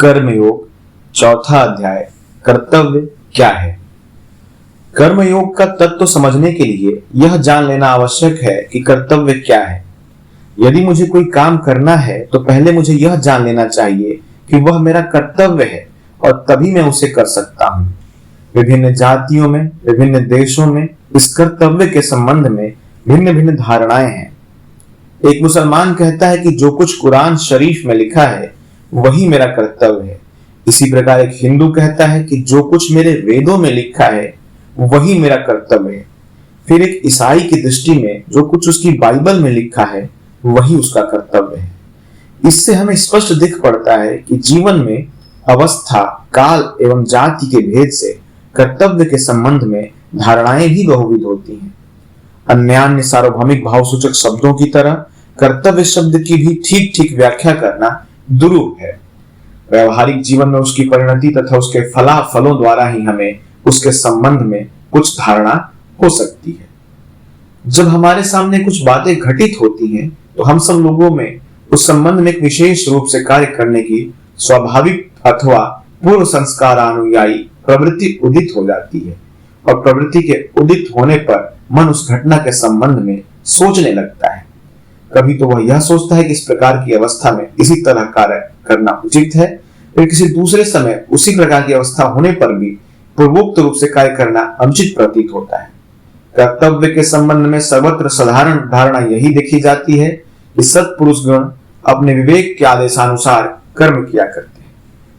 कर्मयोग चौथा अध्याय कर्तव्य क्या है। कर्मयोग का तत्व समझने के लिए यह जान लेना आवश्यक है कि कर्तव्य क्या है। यदि मुझे कोई काम करना है तो पहले मुझे यह जान लेना चाहिए कि वह मेरा कर्तव्य है और तभी मैं उसे कर सकता हूँ। विभिन्न जातियों में, विभिन्न देशों में इस कर्तव्य के संबंध में भिन्न भिन्न धारणाएं हैं। एक मुसलमान कहता है कि जो कुछ कुरान शरीफ में लिखा है वही मेरा कर्तव्य है। इसी प्रकार एक हिंदू कहता है कि जो कुछ मेरे वेदों में लिखा है वही मेरा कर्तव्य है। फिर एक ईसाई की दृष्टि में जो कुछ उसकी बाइबल में लिखा है वही उसका कर्तव्य है। इससे हमें स्पष्ट दिख पड़ता है कि जीवन में अवस्था, काल एवं जाति के भेद से कर्तव्य के संबंध में धारणाएं भी बहुविध होती हैं। अन्य सार्वभौमिक भावसूचक शब्दों की तरह कर्तव्य शब्द की भी ठीक ठीक व्याख्या करना दुरूह है। व्यवहारिक जीवन में उसकी परिणति तथा उसके फलाफलों द्वारा ही हमें उसके संबंध में कुछ धारणा हो सकती है। जब हमारे सामने कुछ बातें घटित होती हैं तो हम सब लोगों में उस संबंध में एक विशेष रूप से कार्य करने की स्वाभाविक अथवा पूर्व संस्कार अनुयायी प्रवृत्ति उदित हो जाती है और प्रवृत्ति के उदित होने पर मन उस घटना के संबंध में सोचने लगता है। कभी तो वह यह सोचता है कि इस प्रकार की अवस्था में इसी तरह कार्य करना उचित है, फिर किसी दूसरे समय उसी प्रकार की अवस्था होने पर भी पूर्वोक्त रूप से कार्य करना अनुचित प्रतीत होता है। कर्तव्य के संबंध में सर्वत्र साधारण धारणा यही देखी जाती है कि सत्पुरुष गण अपने विवेक के आदेशानुसार कर्म किया करते हैं,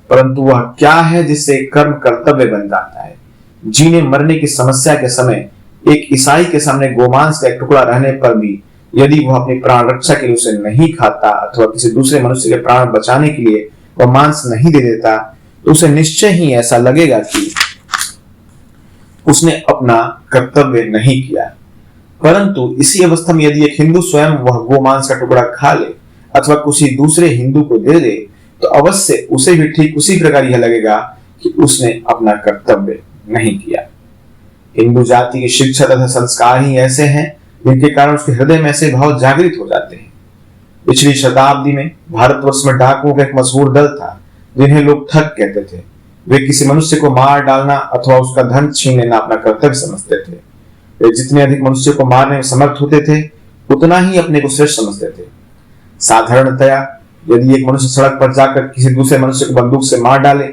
परंतु वह क्या है जिससे कर्म कर्तव्य बन जाता है। जीने मरने की समस्या के समय एक ईसाई के सामने गोमांस का एक टुकड़ा रहने पर भी यदि वह अपनी प्राण रक्षा के लिए उसे नहीं खाता अथवा किसी दूसरे मनुष्य के प्राण बचाने के लिए वह मांस नहीं दे देता तो उसे निश्चय ही ऐसा लगेगा कि उसने अपना कर्तव्य नहीं किया। परंतु इसी अवस्था में यदि एक हिंदू स्वयं वह गोमांस का टुकड़ा खा ले अथवा किसी दूसरे हिंदू को दे दे तो अवश्य उसे भी ठीक उसी प्रकार यह लगेगा कि उसने अपना कर्तव्य नहीं किया। हिंदू जाति की शिक्षा तथा संस्कार ही ऐसे हैं जिनके कारण उसके हृदय में ऐसे भाव जागृत हो जाते हैं। पिछली शताब्दी में भारतवर्ष में डाकुओं का एक मशहूर दल था जिन्हें लोग ठग कहते थे। वे किसी मनुष्य को मार डालना अथवा उसका धन छीन लेना अपना कर्तव्य समझते थे। वे जितने अधिक मनुष्य को मारने में समर्थ होते थे उतना ही अपने को श्रेष्ठ समझते थे। साधारणतया यदि एक मनुष्य सड़क पर जाकर किसी दूसरे मनुष्य को बंदूक से मार डाले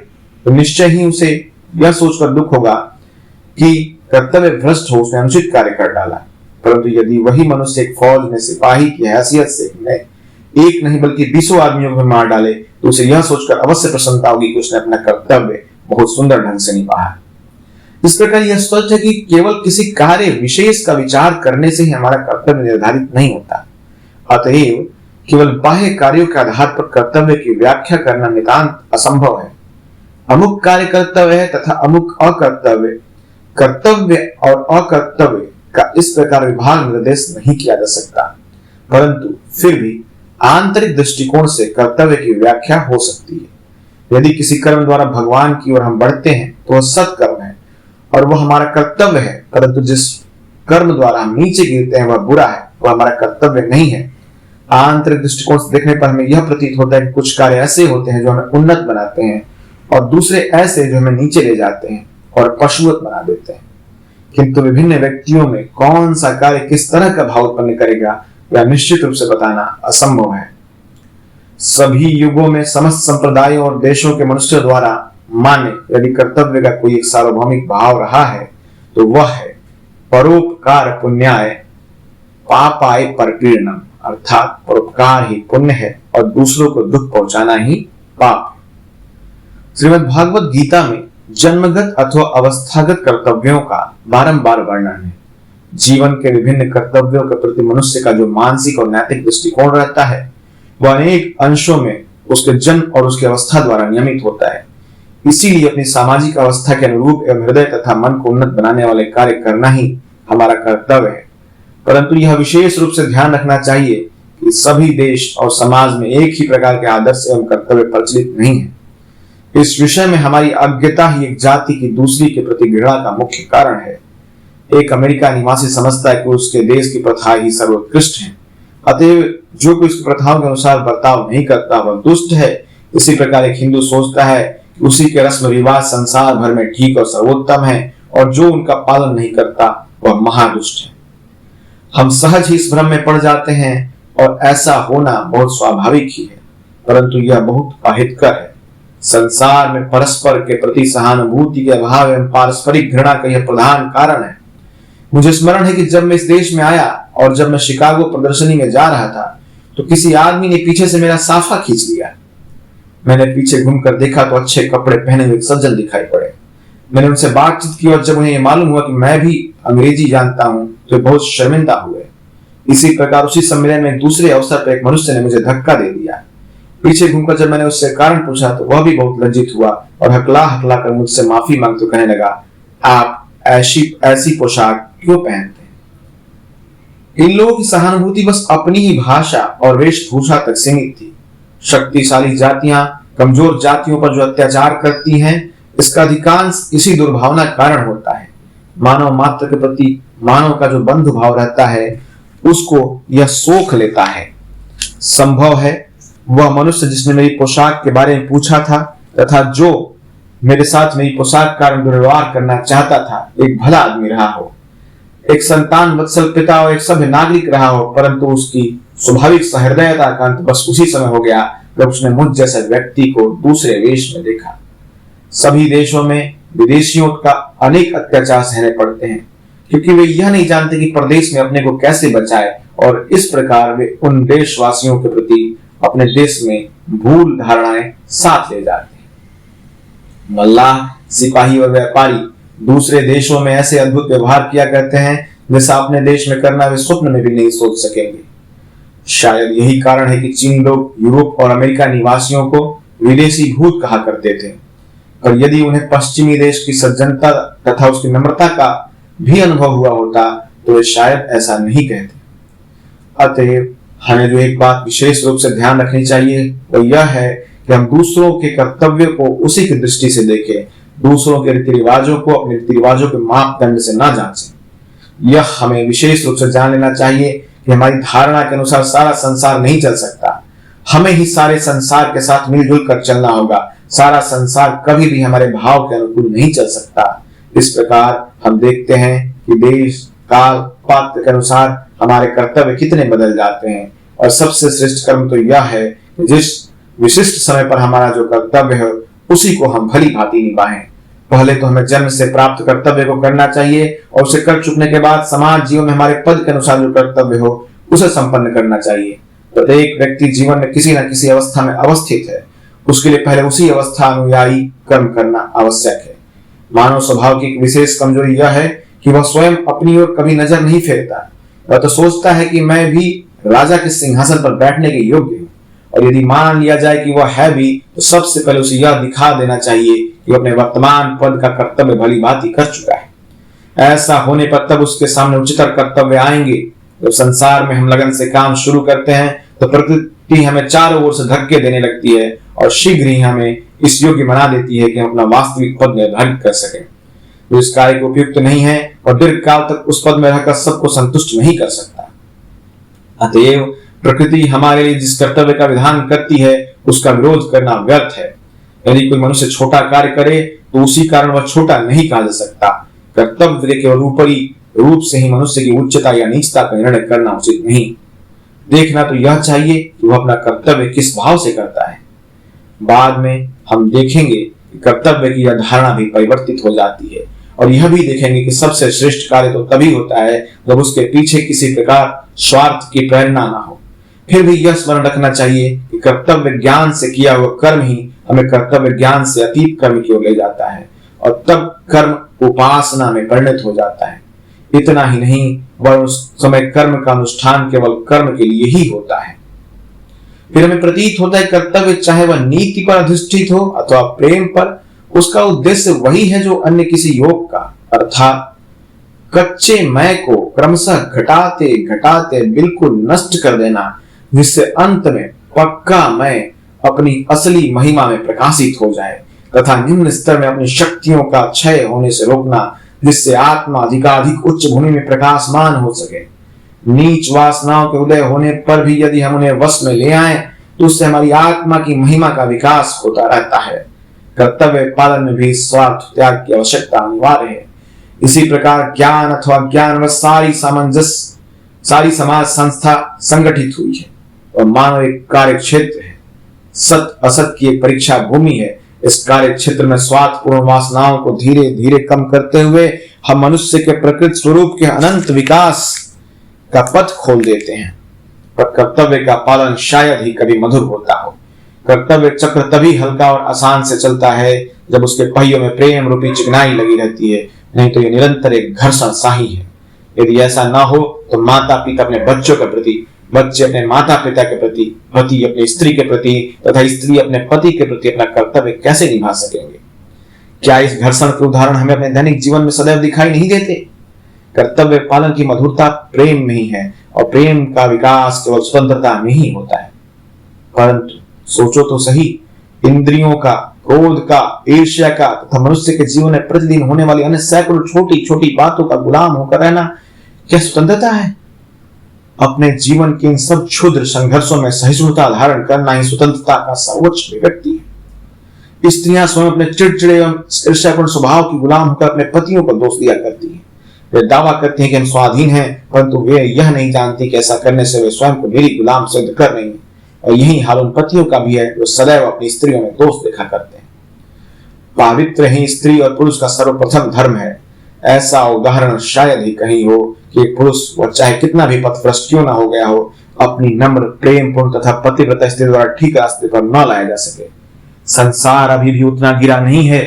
तो निश्चय ही उसे यह सोचकर दुख होगा कि कर्तव्य भ्रष्ट हो, उसने अनुचित कार्य कर डाला। परंतु यदि वही मनुष्य एक फौज में सिपाही की हैसियत से एक नहीं बल्कि 20 आदमियों को मार डाले तो उसे यह सोचकर अवश्य प्रसन्नता होगी कि उसने अपना कर्तव्य बहुत सुंदर ढंग से निभाया। इस प्रकार यह स्पष्ट है कि केवल किसी कार्य विशेष का विचार करने से ही हमारा कर्तव्य निर्धारित नहीं होता। अतएव केवल बाह्य कार्यों के आधार पर कर्तव्य की व्याख्या करना नितांत असंभव है। अमुक कार्य कर्तव्य है तथा अमुक अकर्तव्य। कर्तव्य और अकर्तव्य का इस प्रकार विभाग निर्देश नहीं किया जा सकता, परंतु फिर भी आंतरिक दृष्टिकोण से कर्तव्य की व्याख्या हो सकती है। यदि किसी कर्म द्वारा भगवान की ओर हम बढ़ते हैं तो वह सत्कर्म है और वह हमारा कर्तव्य है, परंतु जिस कर्म द्वारा हम नीचे गिरते हैं वह बुरा है, वह हमारा कर्तव्य नहीं है। आंतरिक दृष्टिकोण से देखने पर हमें यह प्रतीत होता है कि कुछ कार्य ऐसे होते हैं जो हमें उन्नत बनाते हैं और दूसरे ऐसे जो हमें नीचे ले जाते हैं और पशुवत बना देते हैं। किंतु विभिन्न व्यक्तियों में कौन सा कार्य किस तरह का भाव उत्पन्न करेगा यह निश्चित रूप से बताना असंभव है। सभी युगों में समस्त संप्रदायों और देशों के मनुष्यों द्वारा मान्य यदि कर्तव्य का कोई एक सार्वभौमिक भाव रहा है तो वह है परोपकार पुण्याय पापाय परपीड़नम, अर्थात परोपकार ही पुण्य है और दूसरों को दुख पहुंचाना ही पाप है। श्रीमद् भागवत गीता में जन्मगत अथवा अवस्थागत कर्तव्यों का बारंबार वर्णन है। जीवन के विभिन्न कर्तव्यों के प्रति मनुष्य का जो मानसिक और नैतिक दृष्टिकोण रहता है वह अनेक अंशों में उसके जन्म और उसकी अवस्था द्वारा नियमित होता है। इसीलिए अपनी सामाजिक अवस्था के अनुरूप एवं हृदय तथा मन को उन्नत बनाने वाले कार्य करना ही हमारा कर्तव्य है। परंतु यह विशेष रूप से ध्यान रखना चाहिए कि सभी देश और समाज में एक ही प्रकार के आदर्श एवं कर्तव्य प्रचलित नहीं है। इस विषय में हमारी अज्ञता ही एक जाति की दूसरी के प्रति घृणा का मुख्य कारण है। एक अमेरिका निवासी समझता है कि उसके देश की प्रथा ही सर्वोत्कृष्ट है, अतएव जो कोई इस प्रथाओं के अनुसार बर्ताव नहीं करता वह दुष्ट है इसी प्रकार एक हिंदू सोचता है कि उसी के रस्म रिवाज संसार भर में ठीक और सर्वोत्तम है और जो उनका पालन नहीं करता वह महादुष्ट है। हम सहज ही इस भ्रम में पड़ जाते हैं और ऐसा होना बहुत स्वाभाविक ही है, परंतु यह बहुत अहितकर है। संसार में परस्पर के प्रति सहानुभूति के अभाव एवं पारस्परिक घृणा का यह प्रधान कारण है। मुझे स्मरण है कि जब मैं इस देश में आया और जब मैं शिकागो प्रदर्शनी में जा रहा था तो किसी आदमी ने पीछे से मेरा साफा खींच लिया। मैंने पीछे घूमकर देखा तो अच्छे कपड़े पहने हुए सज्जन दिखाई पड़े। मैंने उनसे बातचीत की और जब उन्हें यह मालूम हुआ कि मैं भी अंग्रेजी जानता हूं तो बहुत शर्मिंदा हुए। इसी प्रकार उसी सम्मेलन में दूसरे अवसर पर एक मनुष्य ने मुझे धक्का दे दिया। पीछे घूमकर जब मैंने उससे कारण पूछा तो वह भी बहुत लज्जित हुआ और हकला हकला कर मुझसे माफी मांगते कहने लगा, आप ऐसी पोशाक क्यों पहनते हैं? इन लोगों की सहानुभूति बस अपनी ही भाषा और वेशभूषा तक सीमित थी। शक्तिशाली जातियां कमजोर जातियों पर जो अत्याचार करती हैं, इसका अधिकांश इसी दुर्भावना कारण होता है। मानव मात्र के प्रति मानव का जो बंधु भाव रहता है उसको यह सोख लेता है। संभव है वह मनुष्य जिसने मेरी पोशाक के बारे में पूछा था तथा जो मेरे साथ मेरी पोशाक का दुर्व्यवहार करना चाहता था एक भला आदमी रहा हो, एक संतान वत्सल पिता और एक सभ्य नागरिक रहा हो, परंतु उसकी स्वाभाविक सहृदयता का अंत बस उसी समय हो गया जब उसने मुझ जैसे व्यक्ति को दूसरे वेश में देखा। सभी देशों में विदेशियों का अनेक अत्याचार सहने पड़ते हैं क्योंकि वे यह नहीं जानते कि प्रदेश में अपने को कैसे बचाए और इस प्रकार वे उन देशवासियों के प्रति अपने देश में भूल धारणाएं साथ ले जाते हैं। मल्लाह, सिपाही और व्यापारी दूसरे देशों में ऐसे अद्भुत व्यवहार किया करते हैं जैसा अपने देश में करना वे स्वप्न में भी नहीं सोच सकेंगे। शायद यही कारण है कि चीन लोग यूरोप और अमेरिका निवासियों को विदेशी भूत कहा करते थे, और यदि उन्हें पश्चिमी देश की सज्जनता तथा उसकी नम्रता का भी अनुभव हुआ होता तो वे शायद ऐसा नहीं कहते। अतएव हमें जो एक बात विशेष रूप से ध्यान रखनी चाहिए वो यह है कि हम दूसरों के कर्तव्य को उसी की दृष्टि से देखें, दूसरों के रीति रिवाजों को अपने रीति रिवाजों के मापदंड से ना जांचें। यह हमें विशेष रूप से जान लेना चाहिए कि हमारी धारणा के अनुसार सारा संसार नहीं चल सकता। हमें ही सारे संसार के साथ मिलजुल कर चलना होगा। सारा संसार कभी भी हमारे भाव के अनुकूल नहीं चल सकता। इस प्रकार हम देखते हैं कि देश, काल, पात्र के अनुसार हमारे कर्तव्य कितने बदल जाते हैं, और सबसे श्रेष्ठ कर्म तो यह है कि जिस विशिष्ट समय पर हमारा जो कर्तव्य है उसी को हम भली भांति निभाएं। पहले तो हमें जन्म से प्राप्त कर्तव्य को करना चाहिए और उसे कर चुकने के बाद समाज जीवन में हमारे पद के अनुसार जो कर्तव्य हो उसे संपन्न करना चाहिए। प्रत्येक व्यक्ति जीवन में किसी न किसी अवस्था में अवस्थित है, उसके लिए पहले उसी अवस्था अनुयायी कर्म करना आवश्यक है। मानव स्वभाव की एक विशेष कमजोरी यह है कि वह स्वयं अपनी ओर कभी नजर नहीं फेरता। वह तो सोचता है कि मैं भी राजा के सिंहासन पर बैठने के योग्य हूँ, और यदि मान लिया जाए कि वह है भी तो सबसे पहले उसे यह दिखा देना चाहिए कि अपने वर्तमान पद का कर्तव्य भली भांति कर चुका है। ऐसा होने पर तब उसके सामने उच्चतर कर्तव्य आएंगे। जब संसार में हम लगन से काम शुरू करते हैं तो प्रकृति हमें चारों ओर से धक्के देने लगती है और शीघ्र ही हमें इस योग्य बना देती है कि हम अपना वास्तविक पद निर्धारित कर सकें। जो इस कार्य को उपयुक्त नहीं है और दीर्घ काल तक उस पद में रहकर सबको संतुष्ट नहीं कर सकता। अतएव प्रकृति हमारे लिए जिस कर्तव्य का विधान करती है उसका विरोध करना व्यर्थ है। यदि कोई मनुष्य छोटा कार्य करे तो उसी कारण वह छोटा नहीं कहा जा सकता। कर्तव्य के केवल ऊपरी रूप से ही मनुष्य की उच्चता या नीचता का निर्णय करना उचित नहीं। देखना तो यह चाहिए कि वह अपना कर्तव्य किस भाव से करता है। बाद में हम देखेंगे कि कर्तव्य की यह धारणा भी परिवर्तित हो जाती है, और यह भी देखेंगे कि सबसे श्रेष्ठ कार्य तो तभी होता है जब उसके पीछे किसी प्रकार स्वार्थ की प्रेरणा ना हो। फिर भी यह स्मरण रखना चाहिए कि कर्तव्य ज्ञान से किया हुआ कर्म ही हमें कर्तव्य ज्ञान से अतीत कर्म की ओर ले जाता है, और तब कर्म उपासना में परिणत हो जाता है। इतना ही नहीं, वह उस समय कर्म का अनुष्ठान केवल कर्म के लिए ही होता है। फिर हमें प्रतीत होता है कर्तव्य चाहे वह नीति पर अधिष्ठित हो अथवा प्रेम पर, उसका उद्देश्य वही है जो अन्य किसी योग का, अर्थात कच्चे मैं को क्रमशः घटाते घटाते बिल्कुल नष्ट कर देना, जिससे अंत में पक्का मैं अपनी असली महिमा में प्रकाशित हो जाए, तथा निम्न स्तर में अपनी शक्तियों का क्षय होने से रोकना, जिससे आत्मा अधिकाधिक उच्च भूमि में प्रकाशमान हो सके। नीच वासनाओं के उदय होने पर भी यदि हम उन्हें वश में ले आए तो उससे हमारी आत्मा की महिमा का विकास होता रहता है। कर्तव्य पालन में भी स्वार्थ त्याग की आवश्यकता अनिवार्य है। इसी प्रकार ज्ञान अथवा ज्ञान व सारी समाज संस्था संगठित हुई है और मानव एक कार्य क्षेत्र है, सत असत की एक परीक्षा भूमि है। इस कार्य क्षेत्र में स्वार्थपूर्ण वासनाओं को धीरे धीरे कम करते हुए हम मनुष्य के प्रकृति स्वरूप के अनंत विकास का पथ खोल देते हैं। पर कर्तव्य का पालन शायद ही कभी मधुर होता हो। कर्तव्य चक्र तभी हल्का और आसान से चलता है जब उसके पहियों में प्रेम रूपी चिकनाई लगी रहती है, नहीं तो यह निरंतर एक घर्षण सा ही है। यदि ऐसा न हो तो माता पिता अपने बच्चों के प्रति, बच्चे अपने माता पिता के प्रति, पति अपनी स्त्री के प्रति तथा स्त्री अपने पति के प्रति अपना कर्तव्य कैसे निभा सकेंगे? क्या इस घर्षण के उदाहरण हमें अपने दैनिक जीवन में सदैव दिखाई नहीं देते? कर्तव्य पालन की मधुरता प्रेम में ही है और प्रेम का विकास केवल स्वतंत्रता में ही होता है। परंतु सोचो तो सही, इंद्रियों का, क्रोध का, ईर्ष्या का तथा मनुष्य के जीवन में प्रतिदिन होने वाली अन्य सैकड़ों छोटी छोटी बातों का गुलाम होकर रहना क्या स्वतंत्रता है? अपने जीवन के इन सब क्षुद्र संघर्षों में सहिष्णुता धारण करना ही स्वतंत्रता का सर्वोच्च अभिव्यक्ति है। स्त्रियां स्वयं अपने चिड़चिड़े एवं ईर्ष्यापूर्ण स्वभाव की गुलाम होकर अपने पतियों को दोष दिया करती हैं। वे दावा करते हैं कि हम स्वाधीन हैं, परंतु वे यह नहीं जानती कि ऐसा करने से वे स्वयं को मेरी गुलाम सिद्ध कर रही हैं। और यही हाल उन पतियों का भी है जो सदैव अपनी स्त्रियों में दोष देखा करते हैं। पवित्र ही स्त्री और पुरुष का सर्वप्रथम धर्म है। ऐसा उदाहरण शायद ही कहीं हो कि एक पुरुष, वह चाहे कितना भी पथभ्रष्ट क्यों ना हो गया हो, अपनी नम्र, प्रेम पूर्ण तथा पतिव्रता स्त्री द्वारा ठीक रास्ते पर न लाया जा सके। संसार अभी भी उतना गिरा नहीं है।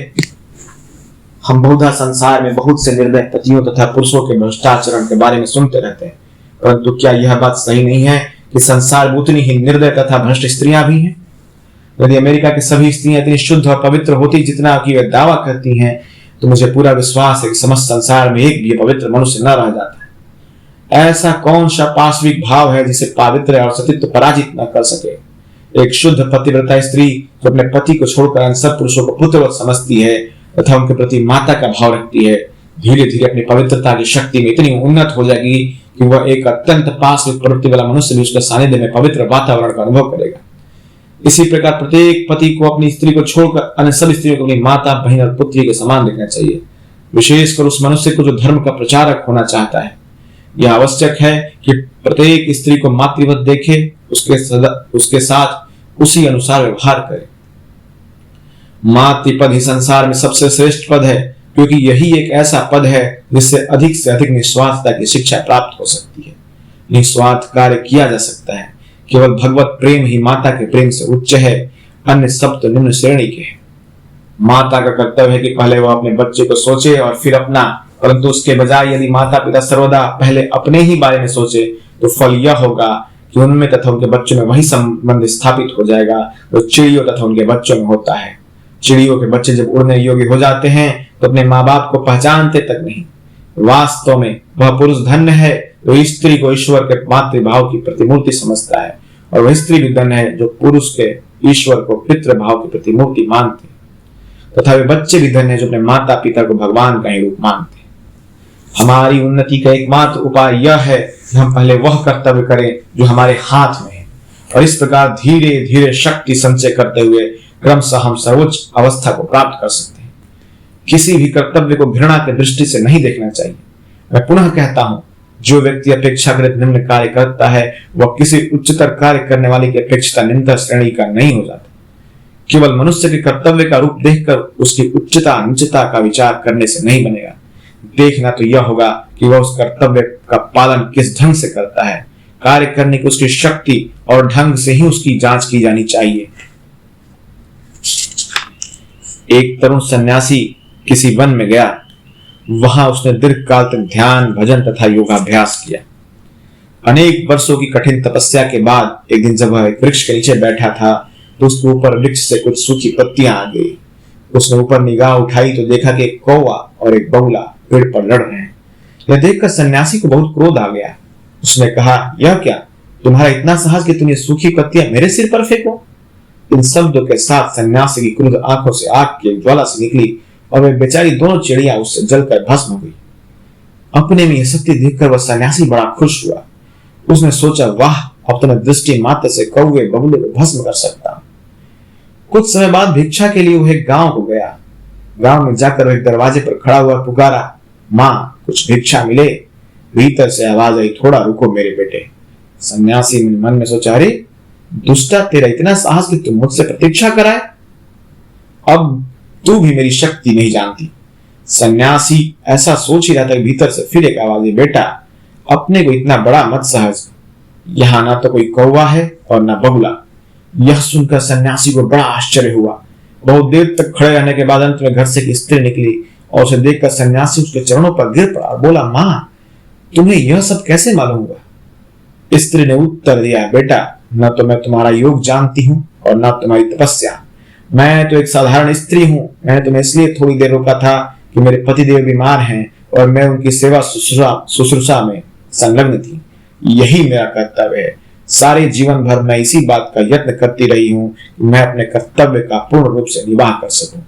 हम बहुधा संसार में बहुत से निर्दय पतियों तथा पुरुषों के भ्रष्टाचरण के बारे में सुनते रहते हैं, परंतु क्या यह बात सही नहीं है कि संसार में उतनी ही निर्दय तथा भ्रष्ट स्त्रियां भी हैं? यदि अमेरिका की सभी स्त्रियां इतनी शुद्ध और पवित्र होती जितना कि वे दावा करती हैं, तो मुझे पूरा विश्वास है कि समस्त संसार में एक भी पवित्र मनुष्य न रह जाता है। ऐसा कौन सा पाश्विक भाव है जिसे पावित्र और सतीत्व पराजित न कर सके? एक शुद्ध पतिव्रता स्त्री जो अपने पति को छोड़कर अन्य सब पुरुषों को पुत्रवत समझती है तथा उनके प्रति माता का भाव रखती है, धीरे धीरे अपनी पवित्रता की शक्ति में इतनी उन्नत हो जाएगी कि वह एक अत्यंत पाश्विक प्रवृत्ति वाला मनुष्य भी उसके सानिध्य में पवित्र वातावरण का अनुभव करेगा। इसी प्रकार प्रत्येक पति को अपनी स्त्री को छोड़कर अन्य सभी स्त्रियों को अपनी माता, बहन और पुत्री के समान देखना चाहिए, विशेषकर उस मनुष्य को जो धर्म का प्रचारक होना चाहता है। यह आवश्यक है कि प्रत्येक स्त्री को मातृवत देखे, उसके साथ उसी अनुसार व्यवहार करे। मातृपद ही संसार में सबसे श्रेष्ठ पद है, क्योंकि यही एक ऐसा पद है जिससे अधिक से अधिक निस्वार्थता की शिक्षा प्राप्त हो सकती है। निस्वार्थ कार्य किया जा सकता है। केवल भगवत प्रेम ही माता के प्रेम से उच्च है, अन्य सब तो निम्न श्रेणी के हैं। माता का कर्तव्य है कि पहले वह अपने बच्चे को सोचे और फिर अपना, परंतु उसके बजाय यदि माता पिता सर्वदा पहले अपने ही बारे में सोचे तो फल यह होगा कि उनमें तथा उनके बच्चों में वही संबंध स्थापित हो जाएगा जो चिड़ियों तथा उनके बच्चों में होता है। चिड़ियों के बच्चे जब उड़ने योग्य हो जाते हैं तो अपने माँ बाप को पहचानते तक नहीं। वास्तव में वह पुरुष धन्य है जो स्त्री को ईश्वर के मातृभाव की प्रतिमूर्ति समझता है, और वह स्त्री भी धन्य है जो पुरुष के ईश्वर को पितृभाव की प्रतिमूर्ति मानते हैं। तथा वे बच्चे भी धन्य है जो अपने माता पिता को भगवान का ही रूप मानते हैं। हमारी उन्नति का एकमात्र उपाय यह है कि हम पहले वह कर्तव्य करें जो हमारे हाथ में है, और इस प्रकार धीरे धीरे शक्ति संचय करते हुए क्रमशः हम सर्वोच्च अवस्था को प्राप्त कर सकते हैं। किसी भी कर्तव्य को घृणा की दृष्टि से नहीं देखना चाहिए। मैं पुनः कहता हूं, जो व्यक्ति अपेक्षाकृत निम्न कार्य करता है वह किसी उच्चतर कार्य करने वाले की अपेक्षिता निम्नतर श्रेणी का नहीं हो जाता। केवल मनुष्य के कर्तव्य का रूप देखकर उसकी उच्चता नीचता का विचार करने से नहीं बनेगा। देखना तो यह होगा कि वह उस कर्तव्य का पालन किस ढंग से करता है। कार्य करने की उसकी शक्ति और ढंग से ही उसकी जांच की जानी चाहिए। एक तरुण सन्यासी किसी वन में गया। वहां उसने दीर्घ काल तक ध्यान, भजन तथा योगाभ्यास किया। अनेक वर्षों की कठिन तपस्या के बाद एक दिन जब वह एक वृक्ष के नीचे बैठा था तो उसके ऊपर वृक्ष से कुछ सूखी पत्तियां आ गई। उसने ऊपर निगाह उठाई तो देखा कि एक कौवा और एक बगुला पेड़ पर लड़ रहे हैं। यह देखकर सन्यासी को बहुत क्रोध आ गया। उसने कहा, यह क्या, तुम्हारा इतना साहस कि तुम ये सूखी पत्तियां मेरे सिर पर फेंको? इन शब्दों के साथ सन्यासी की क्रोध आंखों से आग की ज्वाला से निकली और वे बेचारी दोनों चिड़िया उससे जलकर भस्म हो गई। अपने में यह शक्ति देखकर वह सन्यासी बड़ा खुश हुआ। उसने सोचा, वाह, अब तो मैं दृष्टि मात्र से कौवे बगुले को भस्म कर सकता हूं। कुछ समय बाद भिक्षा के लिए वो एक गांव को गया। गांव में जाकर वो एक दरवाजे पर खड़ा हुआ पुकारा, माँ कुछ भिक्षा मिले। भीतर से आवाज आई, थोड़ा रुको मेरे बेटे। सन्यासी ने मन में सोचा, अरे दुष्टा, तेरा इतना साहस कि तुम मुझसे प्रतीक्षा कराए। अब तू भी मेरी शक्ति नहीं जानती। सन्यासी ऐसा सोच ही रहा था, भीतर से फिर एक आवाज आई, बेटा अपने को इतना बड़ा मत समझ, यहाँ ना तो कोई कौवा है और ना बगुला। यह सुनकर सन्यासी को बड़ा आश्चर्य हुआ। बहुत देर तक खड़े रहने के बाद अंत में घर से एक स्त्री निकली और उसे देखकर सन्यासी उसके चरणों पर गिर पड़ा और बोला, माँ तुम्हें यह सब कैसे मालूम हुआ? स्त्री ने उत्तर दिया, बेटा न तो मैं तुम्हारा योग जानती हूँ और न तुम्हारी तपस्या। मैं तो एक साधारण स्त्री हूँ। मैंने तुम्हें इसलिए थोड़ी देर रोका था कि मेरे पतिदेव बीमार हैं और मैं उनकी सेवा शुश्रूषा में संलग्न थी। यही मेरा कर्तव्य है। सारे जीवन भर मैं इसी बात का यत्न करती रही हूँ कि मैं अपने कर्तव्य का पूर्ण रूप से निर्वाह कर सकूं।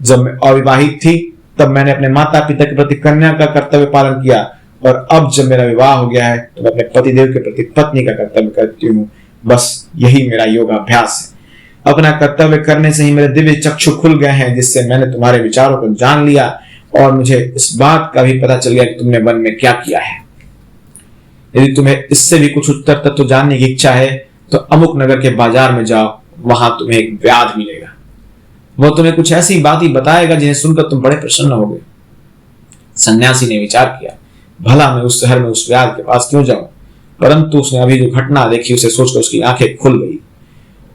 जब मैं अविवाहित थी तब मैंने अपने माता पिता के प्रति कन्या का कर्तव्य पालन किया और अब जब मेरा विवाह हो गया है तो मैं अपने पतिदेव के प्रति पत्नी का कर्तव्य करती हूँ। बस यही मेरा योगाभ्यास है। अपना कर्तव्य करने से ही मेरे दिव्य चक्षु खुल गए हैं, जिससे मैंने तुम्हारे विचारों को जान लिया और मुझे इस बात का भी पता चल गया कि तुमने वन में क्या किया है। यदि तुम्हें इससे भी कुछ उत्तर तत्व जानने की इच्छा है तो अमुक नगर के बाजार में जाओ, वहां तुम्हें एक व्याध मिलेगा। वो तुम्हें कुछ ऐसी बात ही बताएगा जिन्हें सुनकर तुम बड़े प्रसन्न होगे। सन्यासी ने विचार किया, भला मैं उस शहर में उस व्याध के पास क्यों जाऊं, परंतु उसने अभी जो घटना देखी उसे सोचकर उसकी आंखें खुल गई।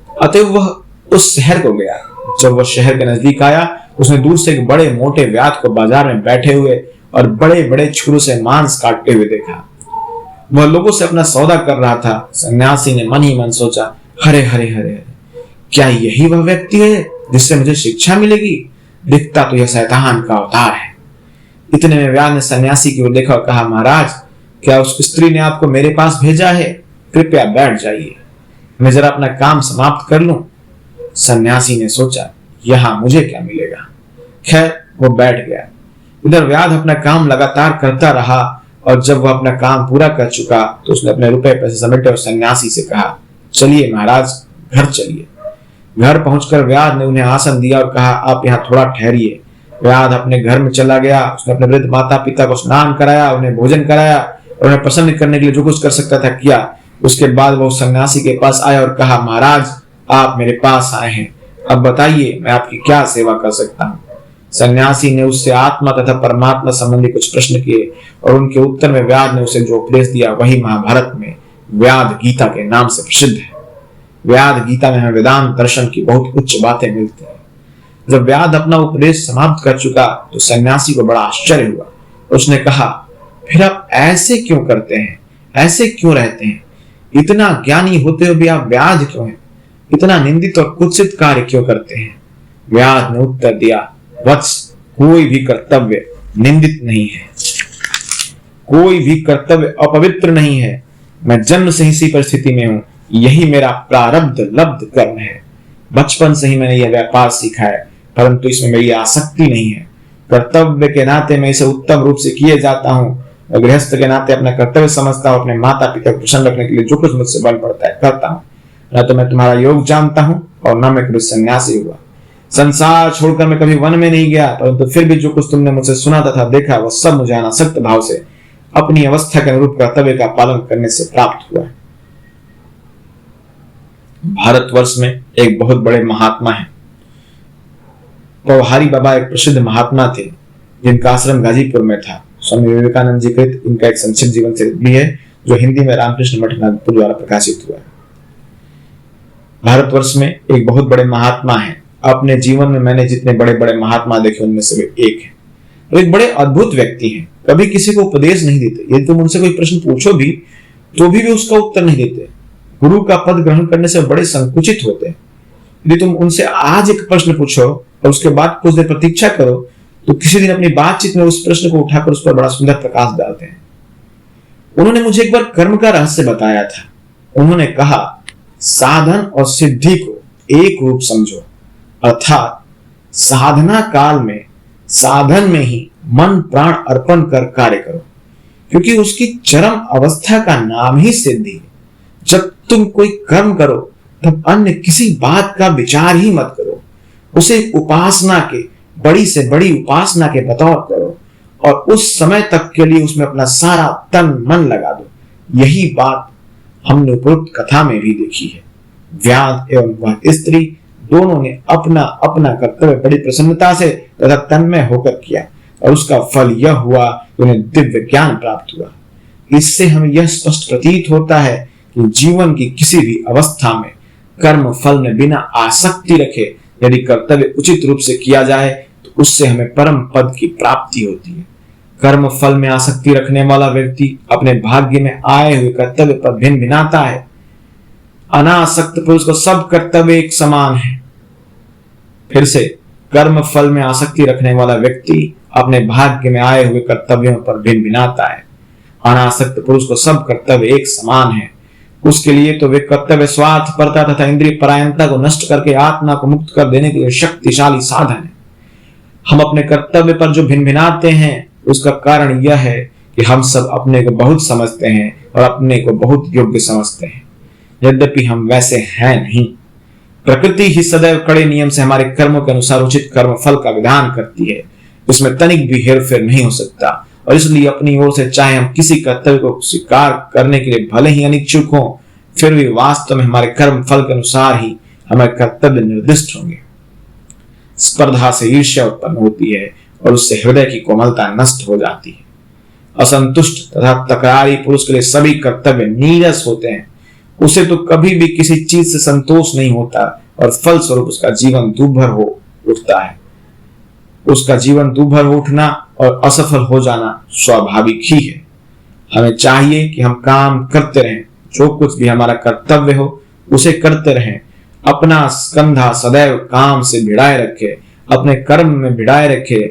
अतः वह उस शहर को गया। जब वह शहर के नजदीक आया उसने दूर से एक बड़े मोटे व्याध को बाजार में बैठे हुए और बड़े बड़े छुरों से मांस काटते हुए देखा। वह लोगों से अपना सौदा कर रहा था। सन्यासी ने मन ही मन सोचा, हरे हरे हरे, क्या यही वह व्यक्ति है जिससे मुझे शिक्षा मिलेगी? दिखता तो यह शैतान का अवतार है। इतने में व्याध ने सन्यासी की ओर देखा और कहा, महाराज क्या उस स्त्री ने आपको मेरे पास भेजा है? कृपया बैठ जाइए, मैं जरा अपना काम समाप्त कर लूं। सन्यासी ने सोचा, यहां मुझे क्या मिलेगा। खैर वो बैठ गया। इधर व्याध अपना काम लगातार करता रहा और जब वह अपना काम पूरा कर चुका तो उसने अपने रुपए पैसे समेटे और सन्यासी से कहा, चलिए महाराज घर चलिए। घर पहुंचकर व्याध ने उन्हें आसन दिया और कहा, आप यहाँ थोड़ा ठहरिए। व्याध अपने घर में चला गया। उसने अपने वृद्ध माता पिता को स्नान कराया, उन्हें भोजन कराया और उन्हें प्रसन्न करने के लिए जो कुछ कर सकता था किया। उसके बाद वो सन्यासी के पास आया और कहा, महाराज आप मेरे पास आए हैं, अब बताइए मैं आपकी क्या सेवा कर सकता हूँ। सन्यासी ने उससे आत्मा तथा परमात्मा संबंधी कुछ प्रश्न किए और उनके उत्तर में व्याध ने उसे जो उपदेश दिया वही महाभारत में व्याध गीता के नाम से प्रसिद्ध है। व्याध गीता में हमें वेदांत दर्शन की बहुत उच्च बातें मिलती हैं। जब व्याध अपना उपदेश समाप्त कर चुका तो सन्यासी को बड़ा आश्चर्य हुआ। उसने कहा, फिर आप ऐसे क्यों करते हैं, ऐसे क्यों रहते हैं? इतना ज्ञानी होते हुए भी आप व्याध क्यों हैं? इतना निंदित और कुत्सित कार्य क्यों करते हैं? व्याध ने उत्तर दिया, वत्स कोई भी कर्तव्य निंदित नहीं है, कोई भी कर्तव्य अपवित्र नहीं है। मैं जन्म से ही इसी परिस्थिति में हूं, यही मेरा प्रारब्ध लब्ध कर्म है। बचपन से ही मैंने यह व्यापार सीखा है, परंतु इसमें मेरी आसक्ति नहीं है। कर्तव्य के नाते मैं इसे उत्तम रूप से किए जाता हूँ। मैं गृहस्थ के नाते अपना कर्तव्य समझता हूँ। अपने माता पिता को प्रसन्न रखने के लिए जो कुछ मुझसे बन पड़ता है करता हूँ। न तो मैं तुम्हारा योग जानता हूँ और न मैं कभी सन्यासी हुआ। संसार छोड़कर मैं कभी वन में नहीं गया, परंतु फिर भी जो कुछ तुमने मुझसे सुना तथा देखा वह सब मुझे अनासक्त भाव से अपनी अवस्था के अनुरूप कर्तव्य का पालन करने से प्राप्त हुआ है। भारतवर्ष में एक बहुत बड़े महात्मा हैं। पौहारी बाबा एक प्रसिद्ध महात्मा थे जिनका आश्रम गाजीपुर में था। स्वामी विवेकानंद जी कृत इनका एक संक्षिप्त जीवन चरित्र भी है जो हिंदी में रामकृष्ण मठ नागपुर द्वारा प्रकाशित हुआ है। भारतवर्ष में एक बहुत बड़े महात्मा हैं। अपने जीवन में मैंने जितने बड़े बड़े महात्मा देखे उनमें से वे एक है। वो एक बड़े अद्भुत व्यक्ति हैं। कभी किसी को उपदेश नहीं देते। यदि तुम उनसे कोई प्रश्न पूछो भी तो भी वे उसका उत्तर नहीं देते। गुरु का पद ग्रहण करने से बड़े संकुचित होते हैं। यदि तुम उनसे आज एक प्रश्न पूछो और उसके बाद कुछ देर प्रतीक्षा करो तो किसी दिन अपनी बातचीत में उस प्रश्न को उठाकर उस पर बड़ा सुंदर प्रकाश डालते हैं। उन्होंने मुझे एक बार कर्म का रहस्य बताया था। उन्होंने कहा, साधन और सिद्धि को एक रूप समझो, अर्थात साधना काल में साधन में ही मन प्राण अर्पण कर कार्य करो, क्योंकि उसकी चरम अवस्था का नाम ही सिद्धि है। जब तुम कोई कर्म करो तब अन्य किसी बात का विचार ही मत करो, उसे उपासना के, बड़ी से बड़ी उपासना के बतौर करो और उस समय तक के लिए उसमें अपना सारा तन मन लगा दो। यही बात हमने उपरोक्त कथा में भी देखी है। व्याध एवं वह स्त्री दोनों ने अपना अपना कर्तव्य बड़ी प्रसन्नता से तथा तन्मय होकर किया और उसका फल यह हुआ कि उन्हें दिव्य ज्ञान प्राप्त हुआ। इससे हमें यह स्पष्ट प्रतीत होता है कि जीवन की किसी भी अवस्था में कर्म फल में बिना आसक्ति रखे यदि कर्तव्य उचित रूप से किया जाए तो उससे हमें परम पद की प्राप्ति होती है। कर्म फल में आसक्ति रखने वाला व्यक्ति अपने भाग्य में आए हुए कर्तव्य पर भिन्न भिन्नाता है। अनासक्त पुरुष को सब कर्तव्य एक समान है। फिर से कर्म फल में आसक्ति रखने वाला व्यक्ति अपने भाग्य में आए हुए कर्तव्यों पर भिन्न भिन्नाता है। अनासक्त पुरुष को सब कर्तव्य एक समान है। उसके लिए तो वे कर्तव्य स्वार्थपरता तथा इंद्रिय परायणता को नष्ट करके आत्मा को मुक्त कर देने के लिए शक्तिशाली साधन है। हम अपने कर्तव्य पर जो भिन्न भिन्नाते हैं उसका कारण यह है कि हम सब अपने को बहुत समझते हैं और अपने को बहुत योग्य समझते हैं, यद्यपि हम वैसे हैं नहीं। प्रकृति ही सदैव कड़े नियम से हमारे कर्मों के अनुसार उचित कर्म फल का विधान करती है। इसमें तनिक भी हेरफेर नहीं हो सकता और इसलिए अपनी ओर से चाहे हम किसी कर्तव्य को स्वीकार करने के लिए भले ही अनिच्छुक हों, फिर भी वास्तव में हमारे कर्म फल के अनुसार ही हमारे कर्तव्य निर्दिष्ट होंगे। स्पर्धा से ईर्ष्या उत्पन्न होती है और उससे हृदय की कोमलता नष्ट हो जाती है। असंतुष्ट तथा तकरारी पुरुष के लिए सभी कर्तव्य नीरस होते हैं। उसे तो कभी भी किसी चीज से संतोष नहीं होता और फल स्वरूप उसका जीवन दूभर हो उठता है। उसका जीवन दूभर हो उठना और असफल हो जाना स्वाभाविक ही है। हमें चाहिए कि हम काम करते रहें, जो कुछ भी हमारा कर्तव्य हो उसे करते रहें, अपना कंधा सदैव काम से भिड़ाए रखे, अपने कर्म में भिड़ाए रखे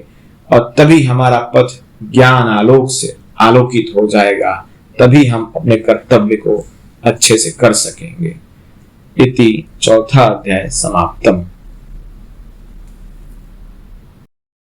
और तभी हमारा पथ ज्ञान आलोक से आलोकित हो जाएगा। तभी हम अपने कर्तव्य को अच्छे से कर सकेंगे। इति चौथा अध्याय समाप्तम।